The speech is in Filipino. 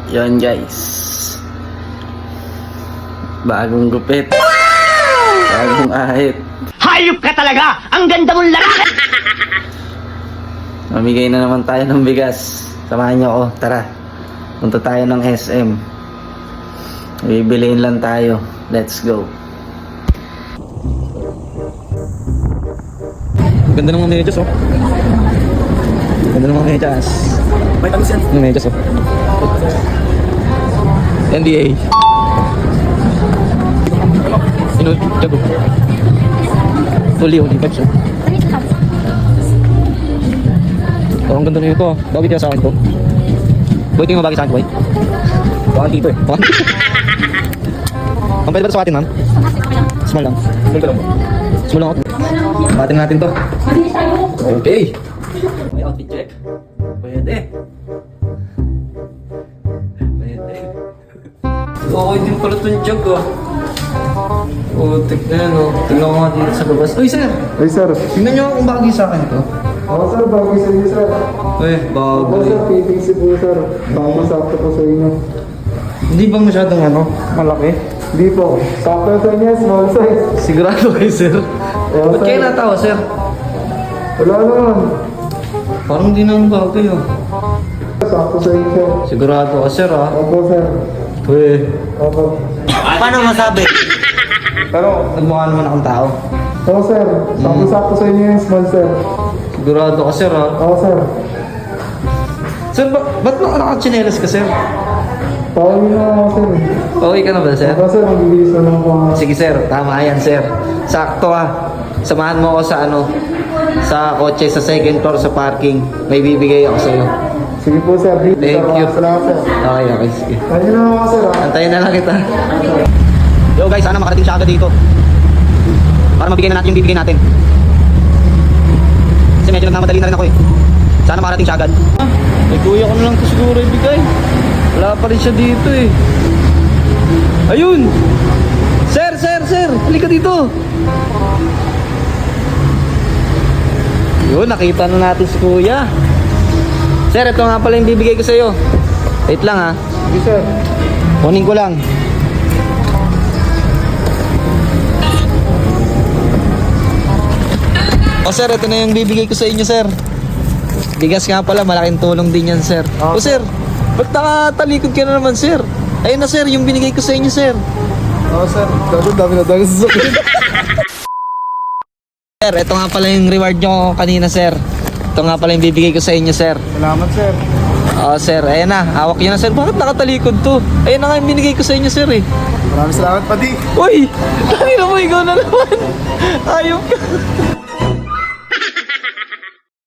Yun guys, bagong gupit, bagong ahit. Hayop ka talaga! Ang ganda mong lalaki! Mamigay na naman tayo ng bigas. Samahan niyo ako, tara. Punta tayo ng SM. Bibiliin lang tayo. Let's go. Ganda ng mga medyas, oh. Ganda ng mga medyas. May tamis yan. Yung medyas, oh. NDA. Sino? Jago. Uli vibes, oh. Oh, ang ganda nito. Bagay kaya sa akin to. Boy, tingin mo bagay sa akin, boy? Bakit dito, eh? Ang pwede ba ito sa atin, ma'am? Small lang. Small lang ako. Batin natin to. Okay. May outfit check. Pwede. Okay din pala itong jog, ah. Putik na yan, oh. Tingnan ko nga dito sa labas. Uy, sir! Ay, sir. Tingnan nyo kung bagay sa akin ito. Oo, sir. Bagay sa inyo, sir. Uy, Opo, bagay. sir. PPC po, sir. Bagay sakto po sa inyo. Hindi ba masyadong malaki? Hindi po. Sakto sa inyo, small size. Sigurado kayo, sir. Oo, Ba't sir. kayo natawa, sir? Wala naman. Parang hindi naman bagay, oh. Sakto sa inyo, sir. Sigurado ka, sir, ah. Opo, sir. Uy. Opo. Paano masabi? Pero nagmukha naman akong tao. Oo, sir. Sakto sa inyo yung small, sir. Sigurado ka, sir, ah. Oo, sir. Sir, ba't nakachinelas ka, sir? Tawagin na ako, sir. Okay ka na ba, sir? Opo, sir. Magbibilis na lang po ako. Sige, sir. Tama yan, sir. Sakto, ah. Samahan mo ako sa sa kotse, sa second floor, sa parking. May bibigay ako sa'yo. Sige po, sir. Thank you. Salamat, sir. Okay, sige. Ayun na ako, sir. Antayin na lang kita. Yo guys, sana makarating siya agad dito. Para mabigay na natin yung bibigay natin. Kasi medyo nagmamadali na rin ako, eh. Sana makarating siya agad. Ay, kuya ko na lang ito siguro ibigay. Wala pa rin siya dito, eh. Ayun! Sir! Halika dito! Yun, nakita na natin si kuya. Sir, ito nga pala yung bibigay ko sa'yo. Wait lang, ha. Sige, sir. Kunin ko lang. O sir, ito na yung bibigay ko sa inyo, sir. Bigas nga pala, malaking tulong din yan, sir. O sir, ba't nakatalikod ka na naman, sir? Ayun na, sir, yung binigay ko sa inyo, sir. Oo, sir. Dami na sa sasakyan. Sir, ito nga pala yung reward nyo kanina, sir. Ito nga pala yung bibigay ko sa inyo, sir. Salamat, sir. O sir, ayan na, hawak nyo na, sir. Bakit nakatalikod to? Ayun na nga yung binigay ko sa inyo, sir, eh. Maraming salamat, Padi. Uy! Kanina mo, ikaw na naman. Ayop ka.